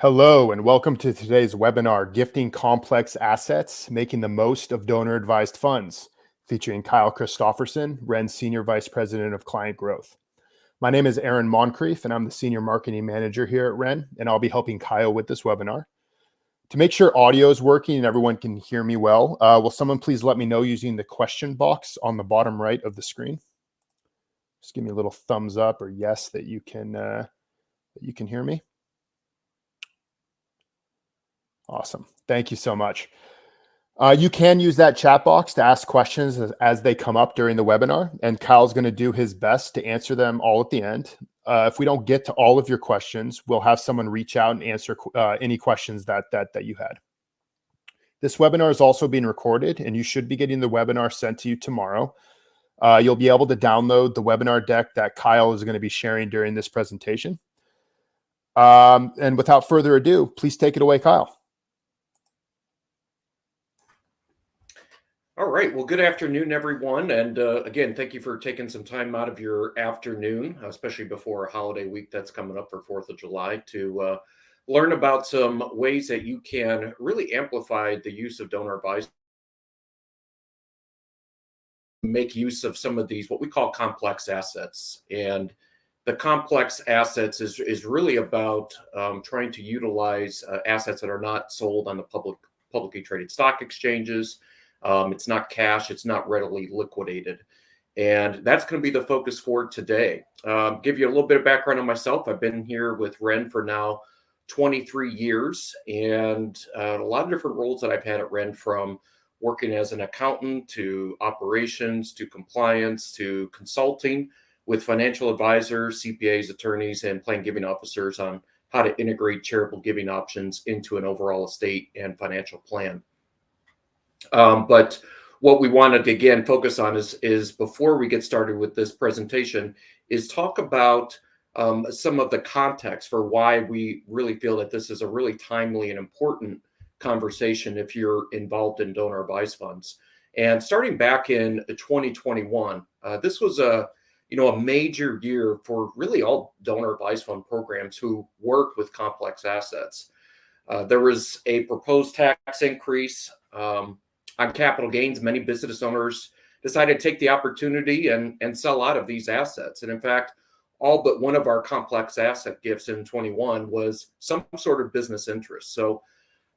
Hello, and welcome to today's webinar, Gifting Complex Assets, Making the Most of Donor-Advised Funds, featuring Kyle Christofferson, Ren's Senior Vice President of Client Growth. My name is Aaron Moncrief, and I'm the Senior Marketing Manager here at Ren, and I'll be helping Kyle with this webinar. To make sure audio is working and everyone can hear me well, will someone please let me know using the question box on the bottom right of the screen? Just give me a little thumbs up or yes that you can hear me. Awesome. Thank you so much. You can use that chat box to ask questions as they come up during the webinar, and Kyle's going to do his best to answer them all at the end. If we don't get to all of your questions, we'll have someone reach out and answer any questions that you had. This webinar is also being recorded, and you should be getting the webinar sent to you tomorrow. You'll be able to download the webinar deck that Kyle is going to be sharing during this presentation. And without further ado, please take it away, Kyle. All right. Well, good afternoon, everyone. And again, thank you for taking some time out of your afternoon, especially before a holiday week that's coming up for 4th of July, to learn about some ways that you can really amplify the use of donor advised, make use of some of these, what we call complex assets. And the complex assets is really about trying to utilize assets that are not sold on the publicly traded stock exchanges. It's not cash. It's not readily liquidated. And that's going to be the focus for today. Give you a little bit of background on myself. I've been here with Ren for now 23 years, and a lot of different roles that I've had at Ren, from working as an accountant to operations to compliance to consulting with financial advisors, CPAs, attorneys, and plan giving officers on how to integrate charitable giving options into an overall estate and financial plan. But what we wanted to, again, focus on is before we get started with this presentation, is talk about some of the context for why we really feel that this is a really timely and important conversation if you're involved in donor advised funds. And starting back in 2021, this was a major year for really all donor advised fund programs who work with complex assets. There was a proposed tax increase on capital gains. Many business owners decided to take the opportunity and sell out of these assets. And in fact, all but one of our complex asset gifts in 21 was some sort of business interest. So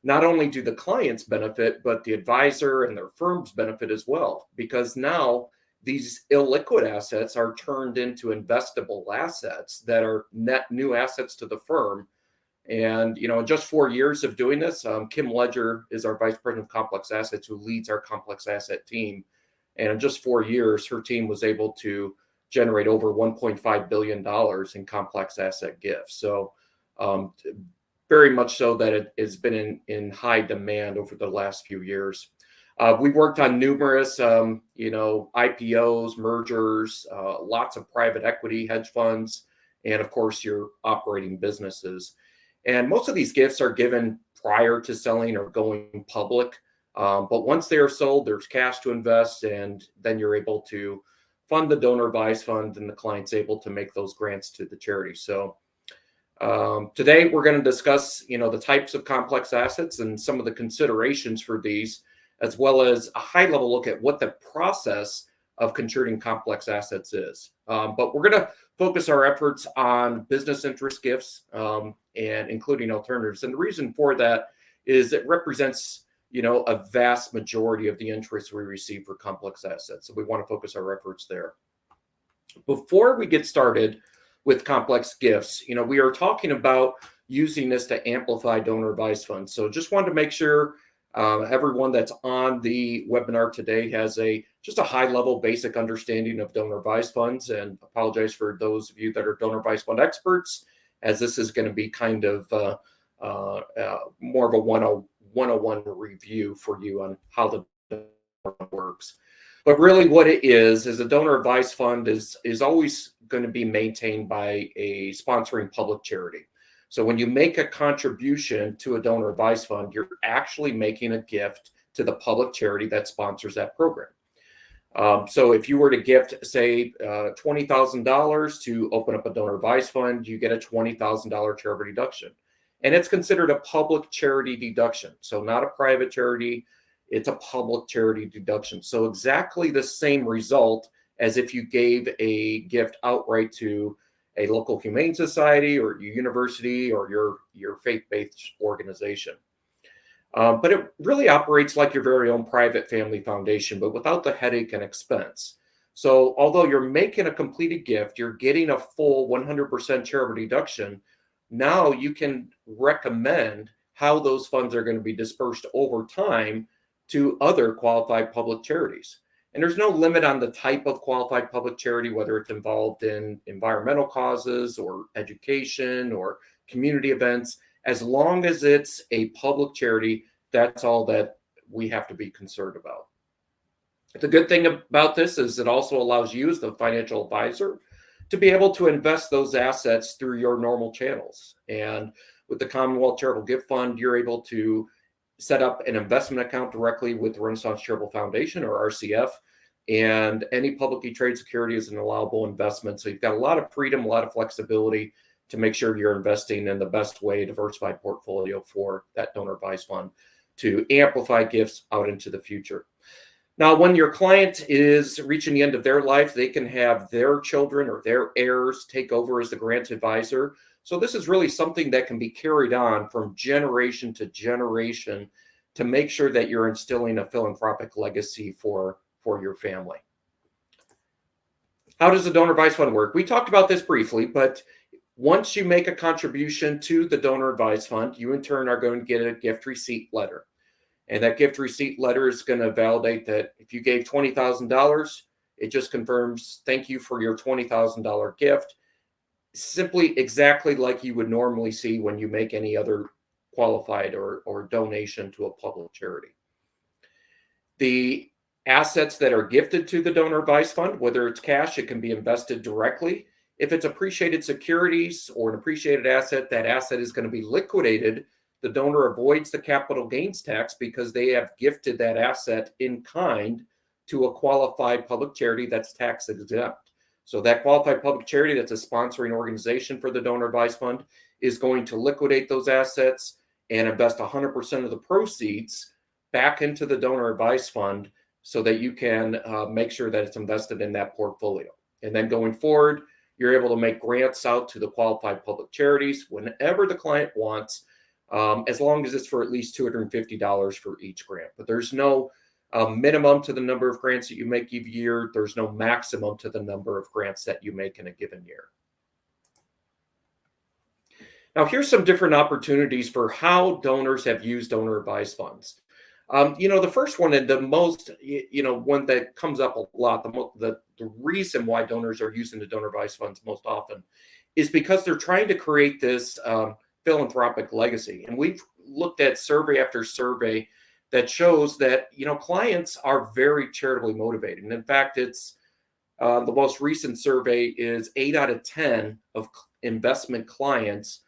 not only do the clients benefit, but the advisor and their firms benefit as well, because now these illiquid assets are turned into investable assets that are net new assets to the firm. And, in just 4 years of doing this, Kim Ledger is our Vice President of Complex Assets, who leads our complex asset team. And in just 4 years, her team was able to generate over $1.5 billion in complex asset gifts. So very much so that it has been in high demand over the last few years. We've worked on numerous, IPOs, mergers, lots of private equity, hedge funds, and of course, your operating businesses. And most of these gifts are given prior to selling or going public. But once they are sold, there's cash to invest, and then you're able to fund the donor advised fund, and the client's able to make those grants to the charity. So today we're going to discuss, the types of complex assets and some of the considerations for these, as well as a high level look at what the process of contributing complex assets is. But we're going to focus our efforts on business interest gifts and including alternatives. And the reason for that is it represents, a vast majority of the interest we receive for complex assets. So we want to focus our efforts there. Before we get started with complex gifts, we are talking about using this to amplify donor advised funds. So just wanted to make sure everyone that's on the webinar today has just a high level basic understanding of donor advised funds, and apologize for those of you that are donor advised fund experts, as this is going to be kind of more of a 101 review for you on how the works. But really what it is a donor advised fund is always going to be maintained by a sponsoring public charity. So when you make a contribution to a donor advised fund, you're actually making a gift to the public charity that sponsors that program. So if you were to gift, say, $20,000 to open up a donor advised fund, you get a $20,000 charitable deduction. and it's considered a public charity deduction. So not a private charity, it's a public charity deduction. So exactly the same result as if you gave a gift outright to a local humane society or your university or your faith-based organization. But it really operates like your very own private family foundation, but without the headache and expense. So although you're making a completed gift, you're getting a full 100% charitable deduction. Now you can recommend how those funds are going to be dispersed over time to other qualified public charities. And there's no limit on the type of qualified public charity, whether it's involved in environmental causes or education or community events. As long as it's a public charity, that's all that we have to be concerned about. The good thing about this is it also allows you as the financial advisor to be able to invest those assets through your normal channels. And with the Commonwealth Charitable Gift Fund, you're able to set up an investment account directly with the Renaissance Charitable Foundation, or RCF, and any publicly traded security is an allowable investment. So you've got a lot of freedom, a lot of flexibility to make sure you're investing in the best way, diversified portfolio for that donor advised fund to amplify gifts out into the future. Now, when your client is reaching the end of their life, they can have their children or their heirs take over as the grant advisor. So this is really something that can be carried on from generation to generation to make sure that you're instilling a philanthropic legacy for your family. How does the donor advised fund work? We talked about this briefly, but once you make a contribution to the donor advised fund, you in turn are going to get a gift receipt letter. And that gift receipt letter is going to validate that if you gave $20,000, it just confirms, thank you for your $20,000 gift. Simply exactly like you would normally see when you make any other qualified or donation to a public charity. The assets that are gifted to the donor advised fund, whether it's cash, it can be invested directly. If it's appreciated securities or an appreciated asset, that asset is going to be liquidated. The donor avoids the capital gains tax because they have gifted that asset in kind to a qualified public charity that's tax exempt. So that qualified public charity that's a sponsoring organization for the donor advised fund is going to liquidate those assets and invest 100% of the proceeds back into the donor advised fund so that you can make sure that it's invested in that portfolio. And then going forward, you're able to make grants out to the qualified public charities whenever the client wants, as long as it's for at least $250 for each grant. But there's no minimum to the number of grants that you make each year. There's no maximum to the number of grants that you make in a given year. Now, here's some different opportunities for how donors have used donor advised funds. The first one and the most, one that comes up a lot, the reason why donors are using the donor advised funds most often is because they're trying to create this philanthropic legacy. And we've looked at survey after survey that shows that, clients are very charitably motivated. And in fact, it's the most recent survey is 8 out of 10 of investment clients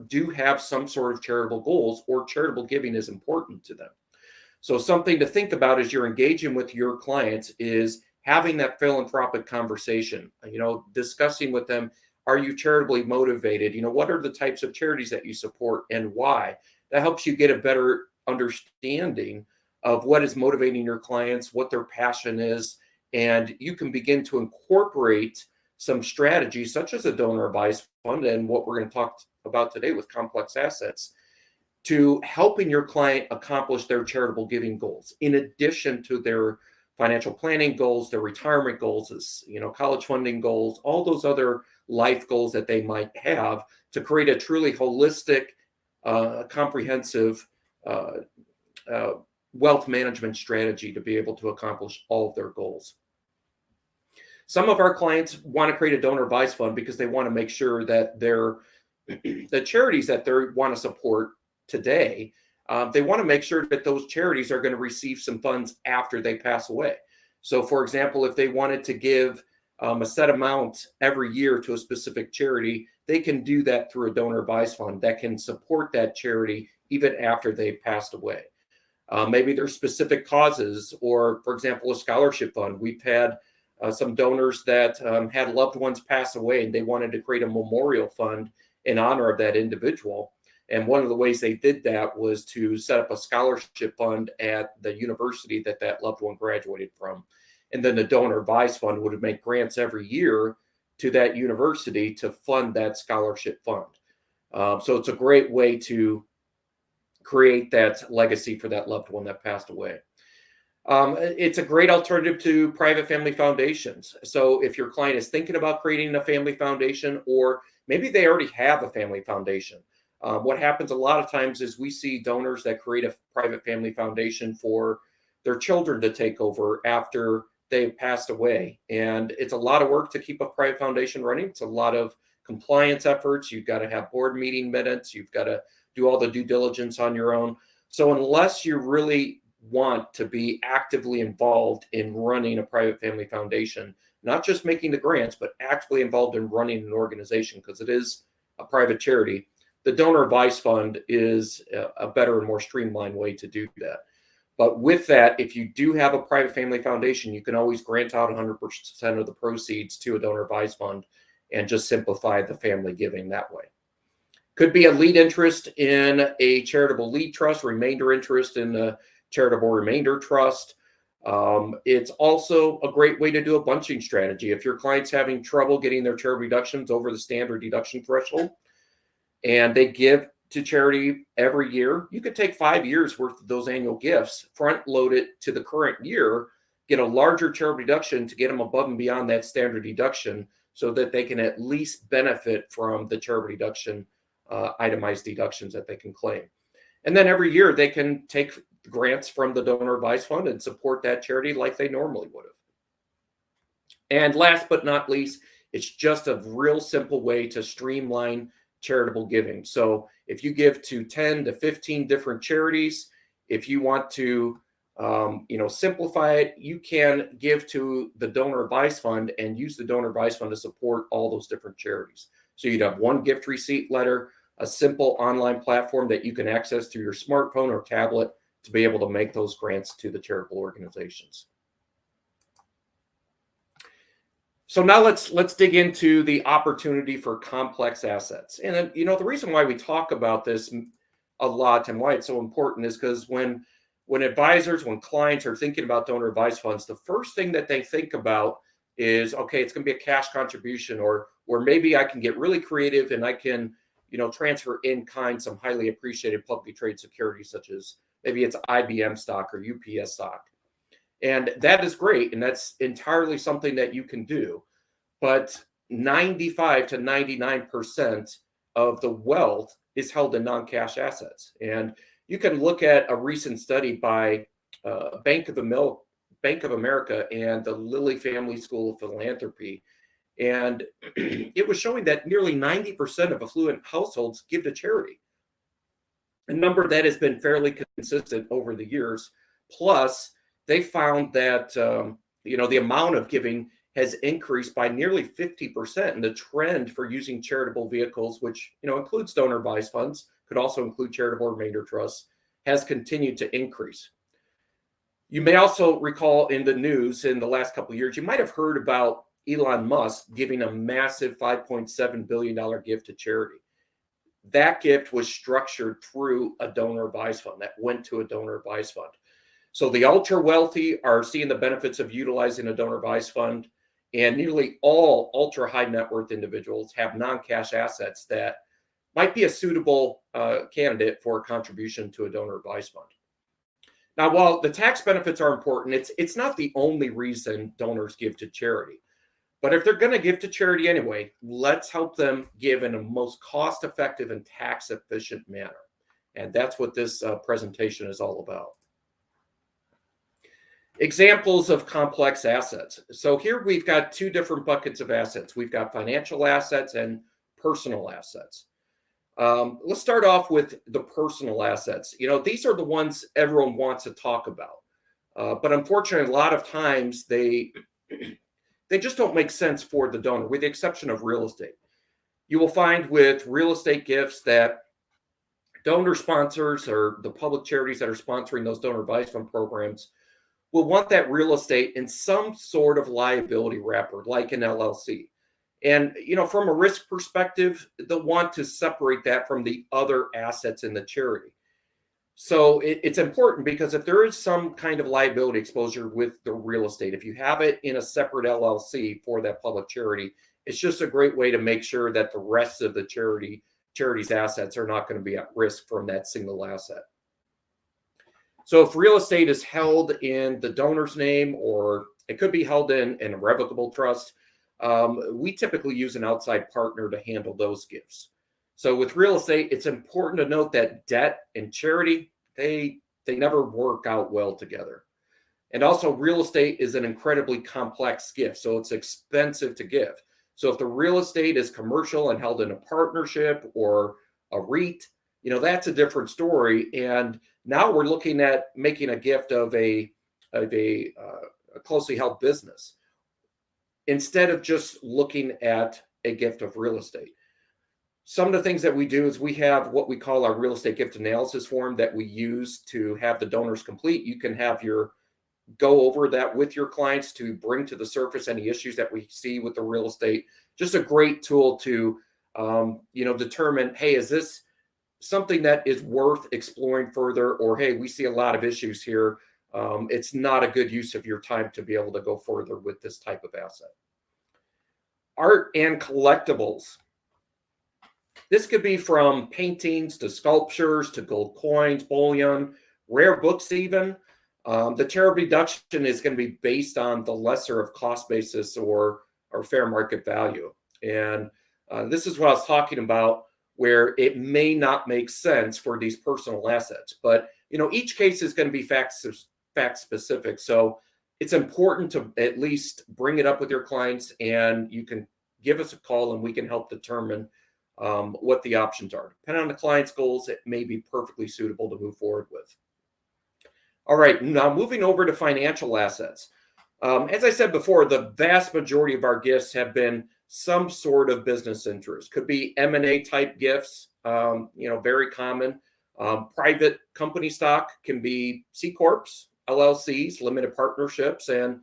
do have some sort of charitable goals, or charitable giving is important to them. So something to think about as you're engaging with your clients is having that philanthropic conversation, discussing with them, are you charitably motivated? What are the types of charities that you support and why? That helps you get a better understanding of what is motivating your clients, what their passion is, and you can begin to incorporate some strategies such as a donor advised fund and what we're going to talk about today with complex assets to helping your client accomplish their charitable giving goals, in addition to their financial planning goals, their retirement goals, college funding goals, all those other life goals that they might have, to create a truly holistic, comprehensive wealth management strategy to be able to accomplish all of their goals. Some of our clients want to create a donor advised fund because they want to make sure that the charities that they want to support today, they want to make sure that those charities are going to receive some funds after they pass away. So, for example, if they wanted to give a set amount every year to a specific charity, they can do that through a donor advised fund that can support that charity even after they've passed away. Maybe there's specific causes, or, for example, a scholarship fund. We've had some donors that had loved ones pass away and they wanted to create a memorial fund in honor of that individual. And one of the ways they did that was to set up a scholarship fund at the university that that loved one graduated from. And then the donor advised fund would make grants every year to that university to fund that scholarship fund. So it's a great way to create that legacy for that loved one that passed away. It's a great alternative to private family foundations. So if your client is thinking about creating a family foundation, or maybe they already have a family foundation, what happens a lot of times is we see donors that create a private family foundation for their children to take over after they've passed away. And it's a lot of work to keep a private foundation running. It's a lot of compliance efforts. You've got to have board meeting minutes. You've got to do all the due diligence on your own. So unless you really want to be actively involved in running a private family foundation, not just making the grants, but actively involved in running an organization, because it is a private charity, the donor advised fund is a better and more streamlined way to do that. But with that, if you do have a private family foundation, you can always grant out 100% of the proceeds to a donor advised fund and just simplify the family giving that way. Could be a lead interest in a charitable lead trust, remainder interest in a charitable remainder trust. It's also a great way to do a bunching strategy. If your client's having trouble getting their charitable deductions over the standard deduction threshold and they give to charity every year, you could take 5 years worth of those annual gifts, front load it to the current year, get a larger charitable deduction to get them above and beyond that standard deduction so that they can at least benefit from the charitable deduction, itemized deductions that they can claim. And then every year they can take grants from the donor advised fund and support that charity like they normally would have. And last but not least, it's just a real simple way to streamline charitable giving. So if you give to 10 to 15 different charities, if you want to simplify it, you can give to the donor advised fund and use the donor advised fund to support all those different charities. So you'd have one gift receipt letter, a simple online platform that you can access through your smartphone or tablet to be able to make those grants to the charitable organizations. So now let's dig into the opportunity for complex assets. And the reason why we talk about this a lot and why it's so important is because when advisors, when clients are thinking about donor advised funds, the first thing that they think about is, okay, it's going to be a cash contribution, or maybe I can get really creative and I can transfer in kind some highly appreciated publicly traded securities, such as maybe it's IBM stock or UPS stock. And that is great. And that's entirely something that you can do. But 95 to 99% of the wealth is held in non-cash assets. And you can look at a recent study by Bank of America and the Lilly Family School of Philanthropy. And it was showing that nearly 90% of affluent households give to charity. A number that has been fairly consistent over the years. Plus, they found that the amount of giving has increased by nearly 50%, and the trend for using charitable vehicles, which includes donor advised funds, could also include charitable remainder trusts, has continued to increase. You may also recall in the news in the last couple of years, you might have heard about Elon Musk giving a massive $5.7 billion gift to charity. That gift was structured through a donor advised fund that went to a donor advised fund. So the ultra wealthy are seeing the benefits of utilizing a donor advised fund, and nearly all ultra high net worth individuals have non-cash assets that might be a suitable candidate for a contribution to a donor advised fund. Now, while the tax benefits are important, it's not the only reason donors give to charity. But if they're going to give to charity anyway, let's help them give in a most cost-effective and tax-efficient manner. And that's what this presentation is all about. Examples of complex assets. So here we've got two different buckets of assets. We've got financial assets and personal assets. Let's start off with the personal assets. These are the ones everyone wants to talk about. But unfortunately, a lot of times they just don't make sense for the donor, with the exception of real estate. You will find with real estate gifts that donor sponsors or the public charities that are sponsoring those donor advised fund programs will want that real estate in some sort of liability wrapper, like an LLC. And, from a risk perspective, they'll want to separate that from the other assets in the charity. So it's important because if there is some kind of liability exposure with the real estate, if you have it in a separate LLC for that public charity, it's just a great way to make sure that the rest of the charity's assets are not going to be at risk from that single asset. So if real estate is held in the donor's name, or it could be held in an irrevocable trust, we typically use an outside partner to handle those gifts. So with real estate, it's important to note that debt and charity, they never work out well together. And also, real estate is an incredibly complex gift, so it's expensive to give. So if the real estate is commercial and held in a partnership or a REIT, that's a different story. And now we're looking at making a gift of a closely held business instead of just looking at a gift of real estate. Some of the things that we do is we have what we call our real estate gift analysis form that we use to have the donors complete. You can have go over that with your clients to bring to the surface any issues that we see with the real estate. Just a great tool to, determine, hey, is this something that is worth exploring further? Or, hey, we see a lot of issues here. It's not a good use of your time to be able to go further with this type of asset. Art and collectibles. This could be from paintings to sculptures to gold coins, bullion, rare books even. The charitable deduction is going to be based on the lesser of cost basis or fair market value. And this is what I was talking about, where it may not make sense for these personal assets. But, each case is going to be fact specific. So it's important to at least bring it up with your clients, and you can give us a call and we can help determine what the options are. Depending on the client's goals, it may be perfectly suitable to move forward with. All right, now moving over to financial assets. As I said before, the vast majority of our gifts have been some sort of business interest. Could be M&A type gifts, very common. Private company stock can be C Corps, LLCs, limited partnerships, and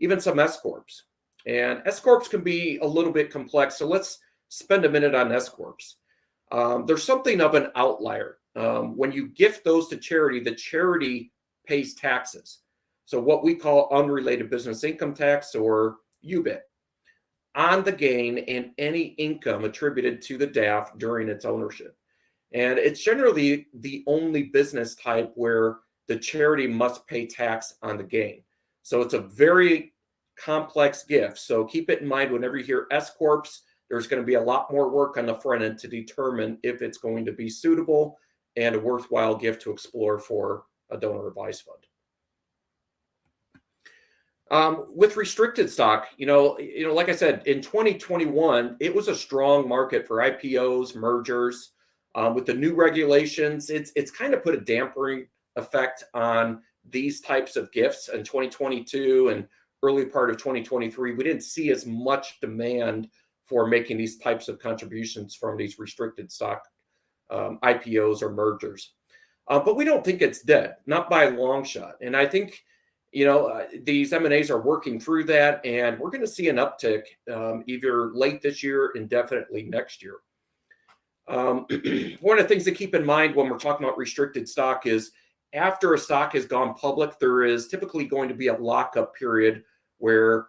even some S Corps. And S Corps can be a little bit complex, so let's spend a minute on S Corps. There's something of an outlier. When you gift those to charity, the charity pays taxes. So what we call unrelated business income tax, or UBIT, on the gain and any income attributed to the DAF during its ownership. And it's generally the only business type where the charity must pay tax on the gain. So it's a very complex gift. So keep it in mind whenever you hear S Corps, there's going to be a lot more work on the front end to determine if it's going to be suitable and a worthwhile gift to explore for a donor advised fund. With restricted stock, like I said, in 2021, it was a strong market for IPOs, mergers. With the new regulations, it's kind of put a dampering effect on these types of gifts. In 2022 and early part of 2023, we didn't see as much demand for making these types of contributions from these restricted stock IPOs or mergers. But we don't think it's dead, not by a long shot. And I think, these M&As are working through that, and we're going to see an uptick either late this year and definitely next year. One of the things to keep in mind when we're talking about restricted stock is after a stock has gone public, there is typically going to be a lockup period where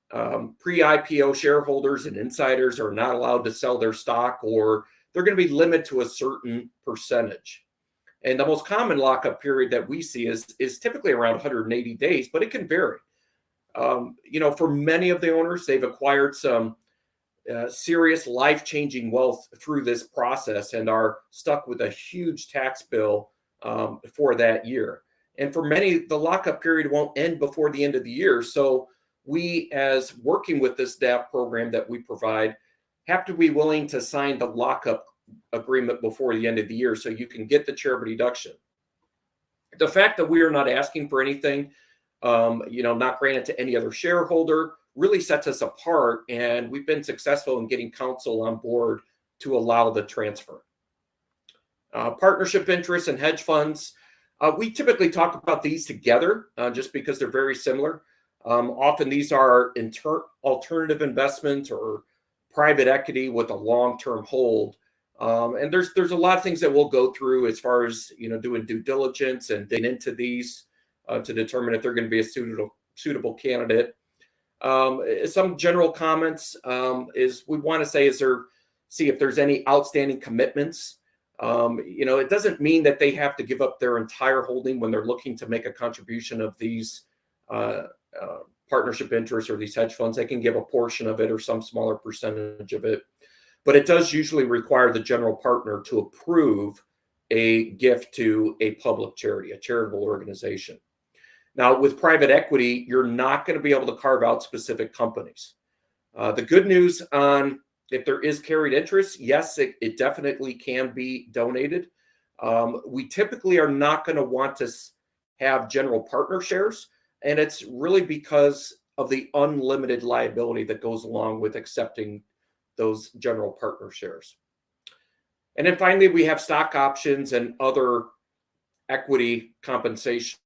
pre-IPO shareholders and insiders are not allowed to sell their stock, or they're going to be limited to a certain percentage. And the most common lockup period that we see is typically around 180 days, but it can vary. For many of the owners, they've acquired some serious life-changing wealth through this process and are stuck with a huge tax bill for that year. And for many, the lockup period won't end before the end of the year. So we, as working with this DAF program that we provide, have to be willing to sign the lockup agreement before the end of the year so you can get the charitable deduction. The fact that we are not asking for anything, not granted to any other shareholder, really sets us apart, and we've been successful in getting counsel on board to allow the transfer. Partnership interests and hedge funds, we typically talk about these together just because they're very similar. Often these are alternative investments or private equity with a long-term hold. And there's a lot of things that we'll go through as far as doing due diligence and digging into these to determine if they're going to be a suitable candidate. Some general comments is we want to say see if there's any outstanding commitments. It doesn't mean that they have to give up their entire holding when they're looking to make a contribution of these partnership interests or these hedge funds. They can give a portion of it or some smaller percentage of it. But it does usually require the general partner to approve a gift to a public charity, a charitable organization. Now, with private equity, you're not going to be able to carve out specific companies. The good news on if there is carried interest, yes, it definitely can be donated. We typically are not going to want to have general partner shares, and it's really because of the unlimited liability that goes along with accepting those general partner shares. And then finally, we have stock options and other equity compensation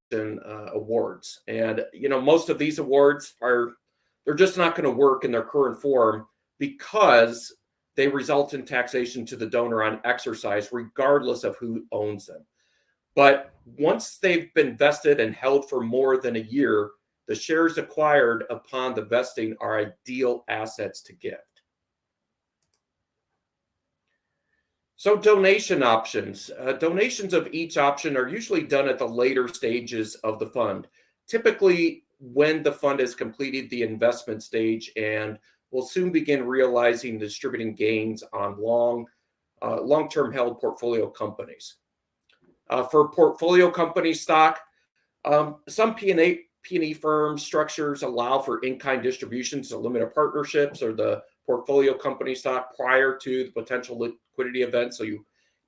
awards. And most of these awards they're just not going to work in their current form because they result in taxation to the donor on exercise, regardless of who owns them. But once they've been vested and held for more than a year, the shares acquired upon the vesting are ideal assets to gift. So donation options. Donations of each option are usually done at the later stages of the fund, typically when the fund has completed the investment stage and will soon begin realizing distributing gains on long-term held portfolio companies. For portfolio company stock, some P&E firm structures allow for in-kind distributions to limited partnerships or the portfolio company stock prior to the potential liquidity event. So you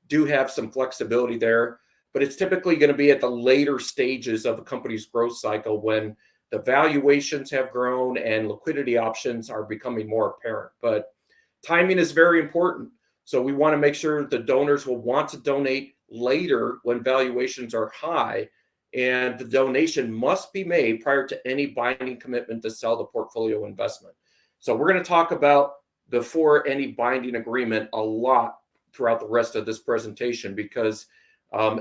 do have some flexibility there, but it's typically going to be at the later stages of a company's growth cycle when the valuations have grown and liquidity options are becoming more apparent. But timing is very important. So we want to make sure the donors will want to donate later when valuations are high, and the donation must be made prior to any binding commitment to sell the portfolio investment. So we're going to talk about before any binding agreement a lot throughout the rest of this presentation, because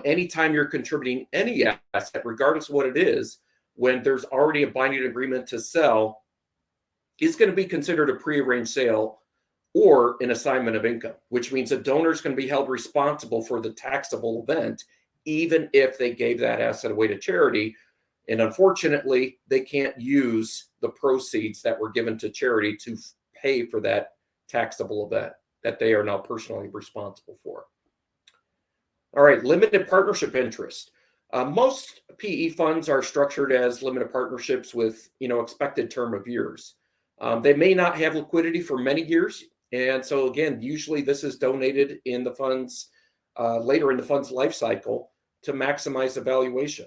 anytime you're contributing any asset, regardless of what it is, when there's already a binding agreement to sell, is going to be considered a prearranged sale or an assignment of income, which means the donor is going to be held responsible for the taxable event, even if they gave that asset away to charity. And unfortunately, they can't use the proceeds that were given to charity to pay for that taxable event that they are now personally responsible for. All right, limited partnership interest. Most PE funds are structured as limited partnerships with expected term of years. They may not have liquidity for many years, and so again, usually this is donated in the funds later in the fund's life cycle to maximize the valuation.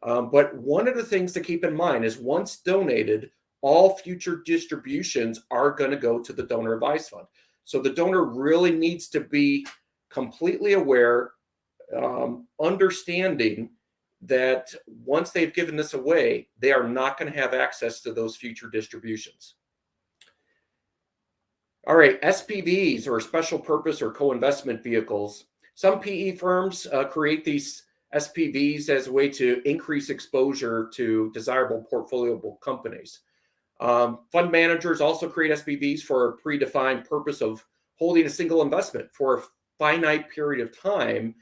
But one of the things to keep in mind is once donated, all future distributions are going to go to the donor advised fund. So the donor really needs to be completely aware, understanding that once they've given this away, they are not going to have access to those future distributions. All right, SPVs, or special purpose or co-investment vehicles. Some PE firms create these SPVs as a way to increase exposure to desirable portfolio companies. Fund managers also create SPVs for a predefined purpose of holding a single investment for a finite period of time.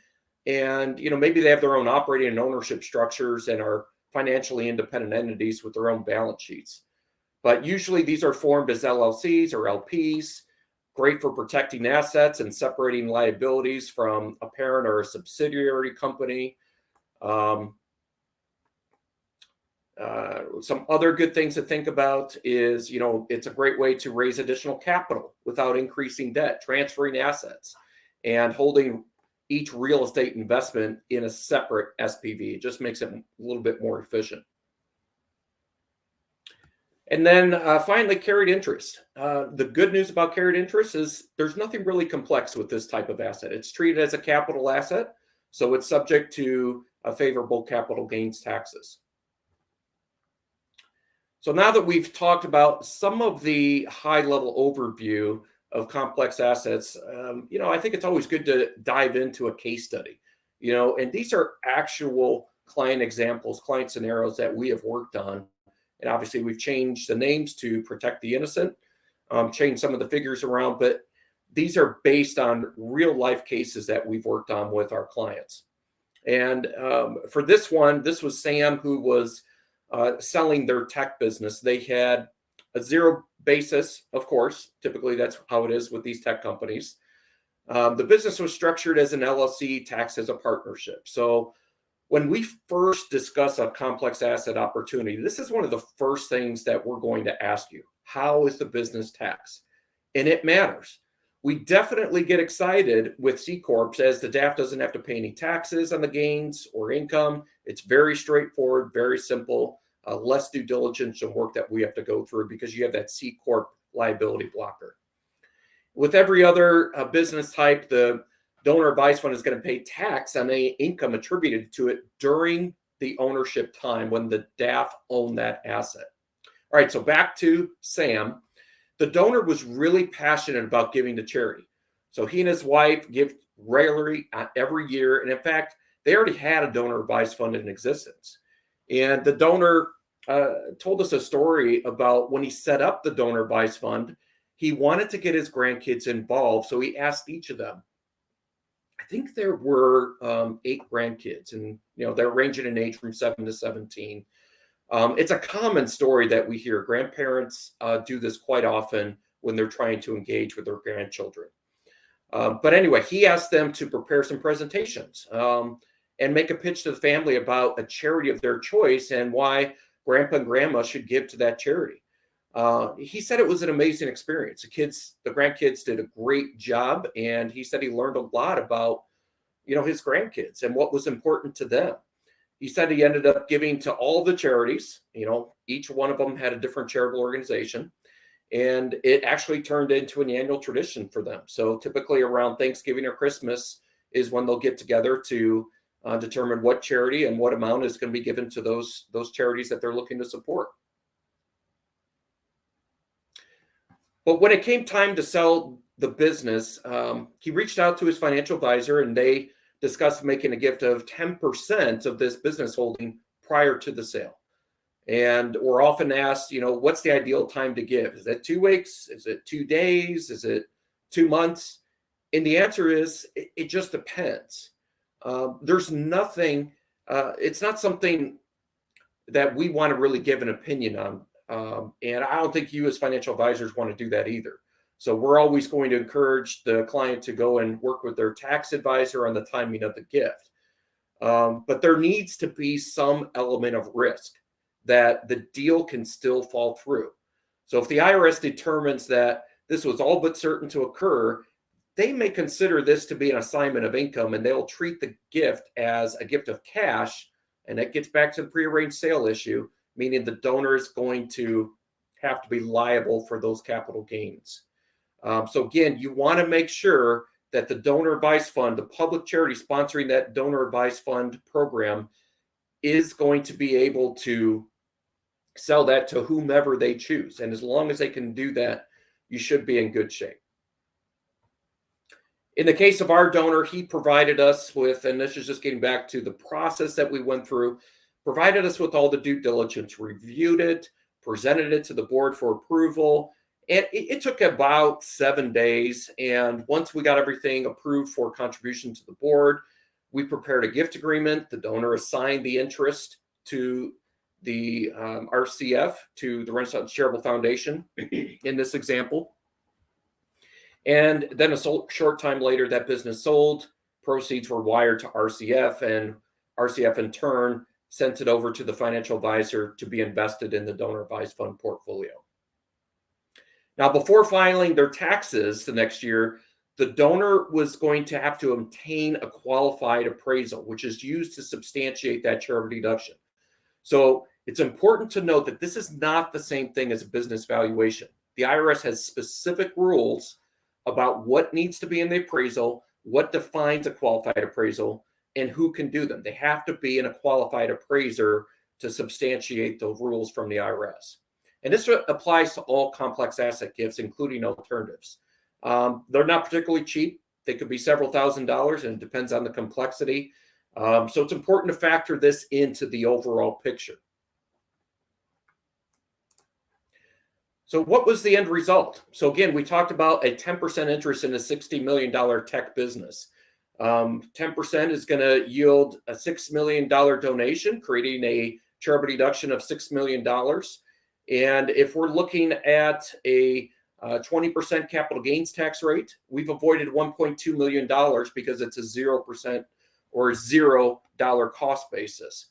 And maybe they have their own operating and ownership structures and are financially independent entities with their own balance sheets. But usually these are formed as LLCs or LPs, great for protecting assets and separating liabilities from a parent or a subsidiary company. Some other good things to think about is, it's a great way to raise additional capital without increasing debt, transferring assets, and holding each real estate investment in a separate SPV. It just makes it a little bit more efficient. And then finally, carried interest. The good news about carried interest is there's nothing really complex with this type of asset. It's treated as a capital asset, so it's subject to favorable capital gains taxes. So now that we've talked about some of the high-level overview of complex assets, I think it's always good to dive into a case study, and these are actual client examples, client scenarios that we have worked on. And obviously we've changed the names to protect the innocent, changed some of the figures around, but these are based on real life cases that we've worked on with our clients. And for this one, this was Sam, who was selling their tech business. They had a zero basis, of course. Typically, that's how it is with these tech companies. The business was structured as an LLC, taxed as a partnership. So when we first discuss a complex asset opportunity, this is one of the first things that we're going to ask you. How is the business taxed? And it matters. We definitely get excited with C Corps as the DAF doesn't have to pay any taxes on the gains or income. It's very straightforward, very simple, less due diligence and work that we have to go through because you have that C Corp liability blocker. With every other business type, the donor advised fund is going to pay tax on any income attributed to it during the ownership time when the DAF owned that asset. All right, so back to Sam. The donor was really passionate about giving to charity. So he and his wife give regularly every year. And in fact, they already had a donor advised fund in existence. And the donor told us a story about when he set up the donor advised fund, he wanted to get his grandkids involved. So he asked each of them. I think there were 8 grandkids, and they're ranging in age from 7 to 17. It's a common story that we hear. Grandparents do this quite often when they're trying to engage with their grandchildren. But anyway, he asked them to prepare some presentations and make a pitch to the family about a charity of their choice and why grandpa and grandma should give to that charity. He said it was an amazing experience. The grandkids did a great job, and he said he learned a lot about, his grandkids and what was important to them. He said he ended up giving to all the charities. Each one of them had a different charitable organization, and it actually turned into an annual tradition for them. So typically around Thanksgiving or Christmas is when they'll get together to determine what charity and what amount is going to be given to those charities that they're looking to support. But when it came time to sell the business, he reached out to his financial advisor, and they discussed making a gift of 10% of this business holding prior to the sale. And we're often asked, what's the ideal time to give? Is it 2 weeks? Is it 2 days? Is it 2 months? And the answer is, it just depends. There's nothing, it's not something that we want to really give an opinion on. And I don't think you as financial advisors want to do that either. So we're always going to encourage the client to go and work with their tax advisor on the timing of the gift. But there needs to be some element of risk that the deal can still fall through. So if the IRS determines that this was all but certain to occur, they may consider this to be an assignment of income, and they'll treat the gift as a gift of cash. And that gets back to the prearranged sale issue, meaning the donor is going to have to be liable for those capital gains. So again, you want to make sure that the donor advised fund, the public charity sponsoring that donor advised fund program, is going to be able to sell that to whomever they choose. And as long as they can do that, you should be in good shape. In the case of our donor, he provided us with, and this is just getting back to the process that we went through, provided us with all the due diligence, reviewed it, presented it to the board for approval. And it took about 7 days. And once we got everything approved for contribution to the board, we prepared a gift agreement. The donor assigned the interest to the RCF, to the Renaissance Charitable Foundation in this example. And then a short time later, that business sold. Proceeds were wired to RCF, and RCF in turn sent it over to the financial advisor to be invested in the donor advised fund portfolio. Now, before filing their taxes the next year, the donor was going to have to obtain a qualified appraisal, which is used to substantiate that charitable deduction. So it's important to note that this is not the same thing as a business valuation. The IRS has specific rules about what needs to be in the appraisal, what defines a qualified appraisal, and who can do them. They have to be in a qualified appraiser to substantiate the rules from the IRS. And this applies to all complex asset gifts, including alternatives. They're not particularly cheap. They could be several $1,000s, and it depends on the complexity. So it's important to factor this into the overall picture. So what was the end result? So again, we talked about a 10% interest in a $60 million tech business. 10% is going to yield a $6 million donation, creating a charitable deduction of $6 million. And if we're looking at a 20% capital gains tax rate, we've avoided $1.2 million because it's a 0% or $0 cost basis.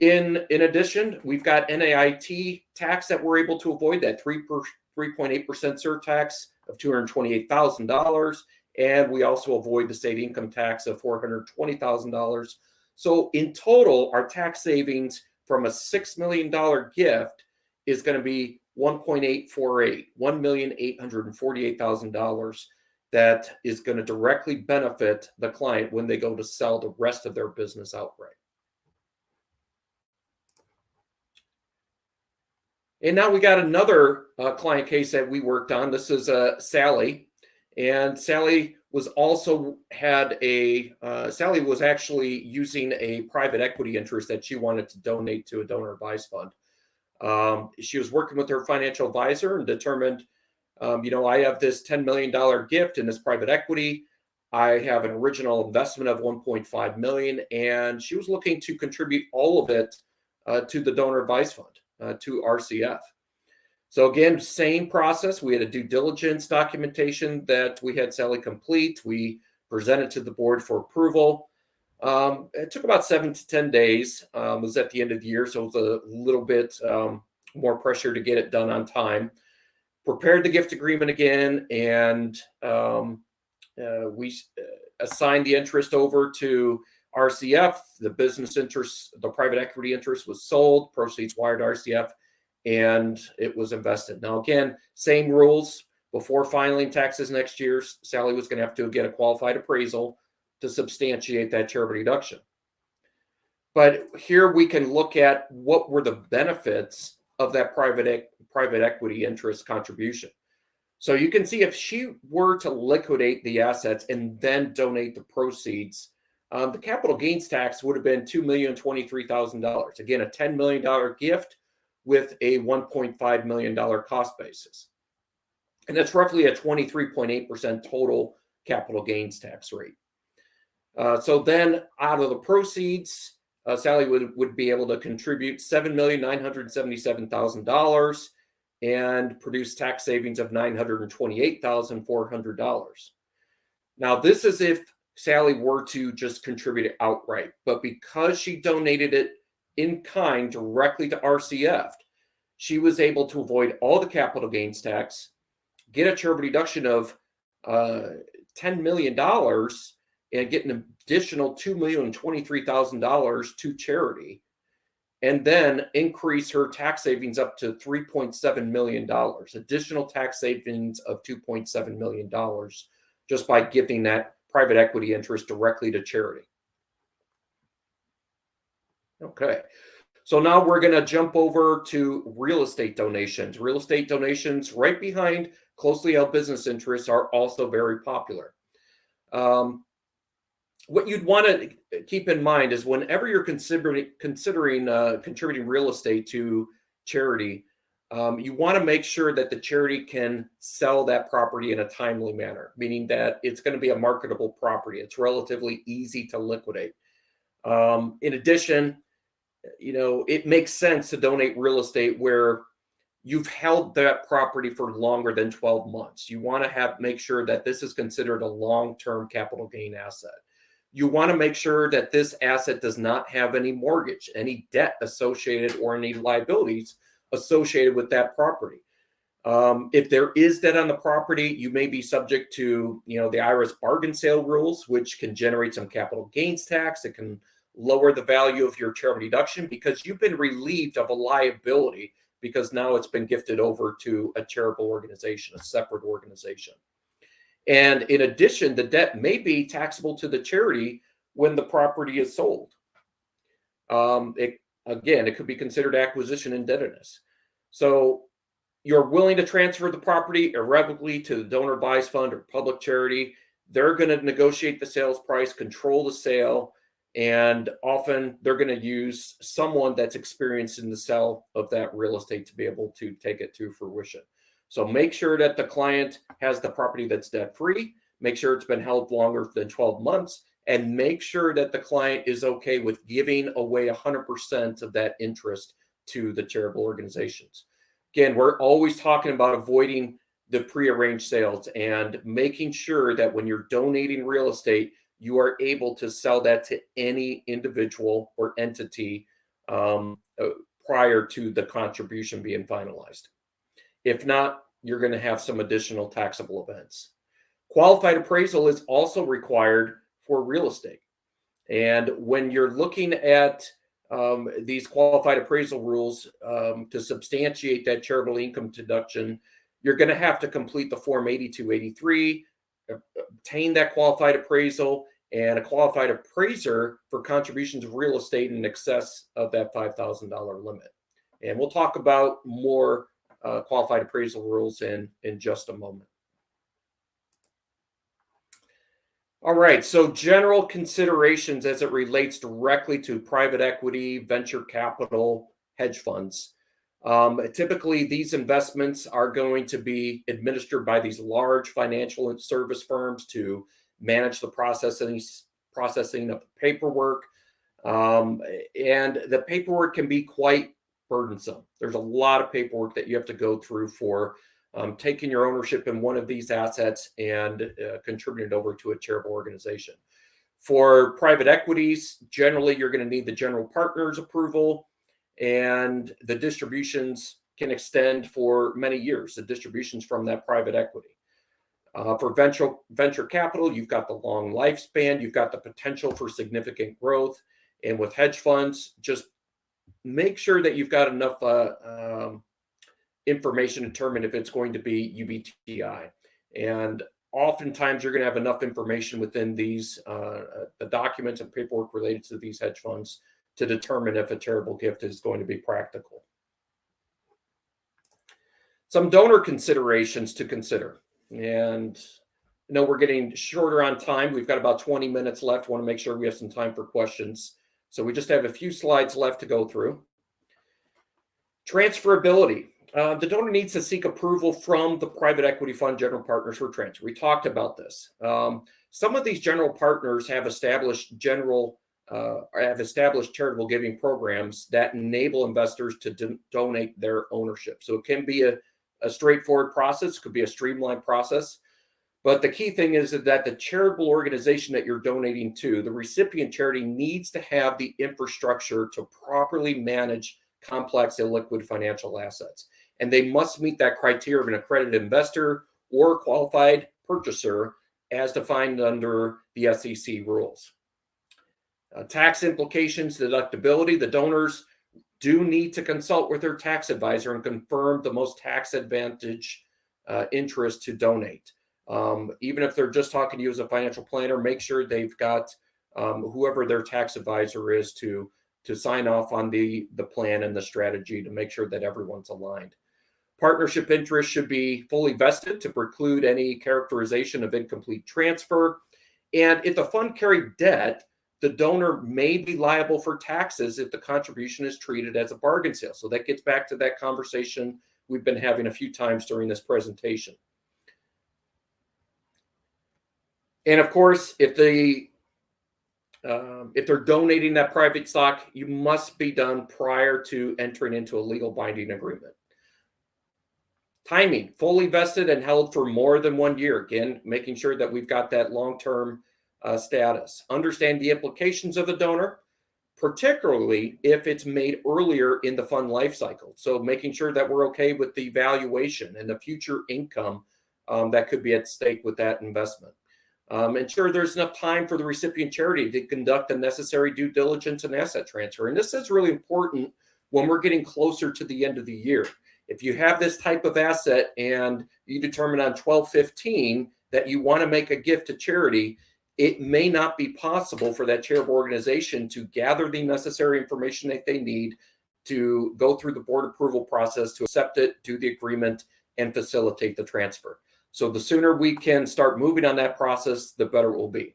In addition, we've got NAIT tax that we're able to avoid, that 3.8% surtax of $228,000. And we also avoid the state income tax of $420,000. So in total, our tax savings from a $6 million gift is going to be $1,848,000 that is going to directly benefit the client when they go to sell the rest of their business outright. And now we got another client case that we worked on. This is Sally. And Sally was also Sally was actually using a private equity interest that she wanted to donate to a donor advised fund. She was working with her financial advisor and determined, I have this $10 million gift in this private equity. I have an original investment of $1.5 million, and she was looking to contribute all of it to the donor advised fund, to RCF. So again, same process. We had a due diligence documentation that we had Sally complete. We presented to the board for approval. It took about 7 to 10 days. It was at the end of the year, so it was a little bit more pressure to get it done on time. Prepared the gift agreement again, and we assigned the interest over to RCF. The business interest, the private equity interest was sold, proceeds wired to RCF, and it was invested. Now, again, same rules. Before filing taxes next year, Sally was going to have to get a qualified appraisal to substantiate that charitable deduction. But here we can look at what were the benefits of that private equity interest contribution. So you can see if she were to liquidate the assets and then donate the proceeds, the capital gains tax would have been $2,023,000. Again, a $10 million gift with a $1.5 million cost basis. And that's roughly a 23.8% total capital gains tax rate. So then out of the proceeds, Sally would be able to contribute $7,977,000 and produce tax savings of $928,400. Now, this is if Sally were to just contribute it outright, but because she donated it in kind directly to RCF, she was able to avoid all the capital gains tax, get a charitable deduction of $10 million, and get an additional $2,023,000 to charity, and then increase her tax savings up to $3.7 million, additional tax savings of $2.7 million, just by giving that private equity interest directly to charity. Okay, so now we're going to jump over to real estate donations. Real estate donations, right behind closely held business interests, are also very popular. What you'd want to keep in mind is whenever you're considering contributing real estate to charity, you want to make sure that the charity can sell that property in a timely manner, meaning that it's going to be a marketable property. It's relatively easy to liquidate. In addition, it makes sense to donate real estate where you've held that property for longer than 12 months. You want to make sure that this is considered a long-term capital gain asset. You want to make sure that this asset does not have any mortgage, any debt associated, or any liabilities associated with that property. If there is debt on the property, you may be subject to, the IRS bargain sale rules, which can generate some capital gains tax. It can lower the value of your charitable deduction because you've been relieved of a liability because now it's been gifted over to a charitable organization, a separate organization. And in addition, the debt may be taxable to the charity when the property is sold. It could be considered acquisition indebtedness. So you're willing to transfer the property irrevocably to the donor advised fund or public charity, they're going to negotiate the sales price, control the sale, and often they're going to use someone that's experienced in the sale of that real estate to be able to take it to fruition. So make sure that the client has the property that's debt free, make sure it's been held longer than 12 months, and make sure that the client is okay with giving away 100% of that interest to the charitable organizations. Again, we're always talking about avoiding the prearranged sales and making sure that when you're donating real estate, you are able to sell that to any individual or entity prior to the contribution being finalized. If not, you're going to have some additional taxable events. Qualified appraisal is also required for real estate. And when you're looking at these qualified appraisal rules to substantiate that charitable income deduction, you're going to have to complete the Form 8283, obtain that qualified appraisal, and a qualified appraiser for contributions of real estate in excess of that $5,000 limit. And we'll talk about more qualified appraisal rules in just a moment. All right, so general considerations as it relates directly to private equity, venture capital, hedge funds. Typically, these investments are going to be administered by these large financial service firms to manage the processing of the paperwork. And the paperwork can be quite burdensome. There's a lot of paperwork that you have to go through for taking your ownership in one of these assets and contributing it over to a charitable organization. For private equities, generally you're going to need the general partner's approval, and the distributions can extend for many years, the distributions from that private equity. For venture capital, you've got the long lifespan, you've got the potential for significant growth. And with hedge funds, just make sure that you've got enough information to determine if it's going to be UBTI. And oftentimes you're going to have enough information within these the documents and paperwork related to these hedge funds to determine if a charitable gift is going to be practical. Some donor considerations to consider. And I know we're getting shorter on time. We've got about 20 minutes left. Want to make sure we have some time for questions. So we just have a few slides left to go through. Transferability. The donor needs to seek approval from the private equity fund general partners for transfer. We talked about this. Some of these general partners have established charitable giving programs that enable investors to donate their ownership. So it can be a straightforward process, could be a streamlined process. But the key thing is that the charitable organization that you're donating to, the recipient charity, needs to have the infrastructure to properly manage complex illiquid financial assets. And they must meet that criteria of an accredited investor or qualified purchaser as defined under the SEC rules. Tax implications, deductibility. The donors do need to consult with their tax advisor and confirm the most tax advantage interest to donate. Even if they're just talking to you as a financial planner, make sure they've got whoever their tax advisor is to sign off on the plan and the strategy to make sure that everyone's aligned. Partnership interest should be fully vested to preclude any characterization of incomplete transfer. And if the fund carried debt, the donor may be liable for taxes if the contribution is treated as a bargain sale. So that gets back to that conversation we've been having a few times during this presentation. And of course, if they're donating that private stock, you must be done prior to entering into a legal binding agreement. Timing, fully vested and held for more than 1 year. Again, making sure that we've got that long-term status. Understand the implications of the donor, particularly if it's made earlier in the fund life cycle. So making sure that we're okay with the valuation and the future income that could be at stake with that investment. Ensure there's enough time for the recipient charity to conduct the necessary due diligence and asset transfer. And this is really important when we're getting closer to the end of the year. If you have this type of asset and you determine on 12/15 that you want to make a gift to charity, it may not be possible for that charitable organization to gather the necessary information that they need, to go through the board approval process to accept it, do the agreement, and facilitate the transfer. So the sooner we can start moving on that process, the better it will be.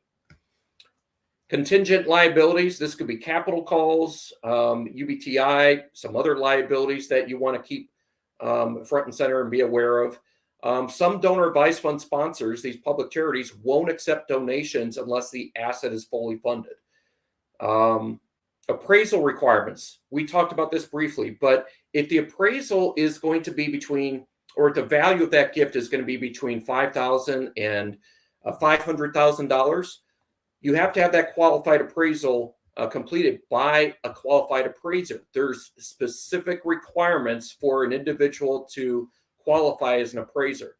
Contingent liabilities, this could be capital calls, UBTI, some other liabilities that you want to keep front and center and be aware of. Some donor advised fund sponsors, these public charities, won't accept donations unless the asset is fully funded. Appraisal requirements, we talked about this briefly, but if the appraisal is going to be between, or the value of that gift is going to be between $5,000 and $500,000, you have to have that qualified appraisal completed by a qualified appraiser. There's specific requirements for an individual to qualify as an appraiser.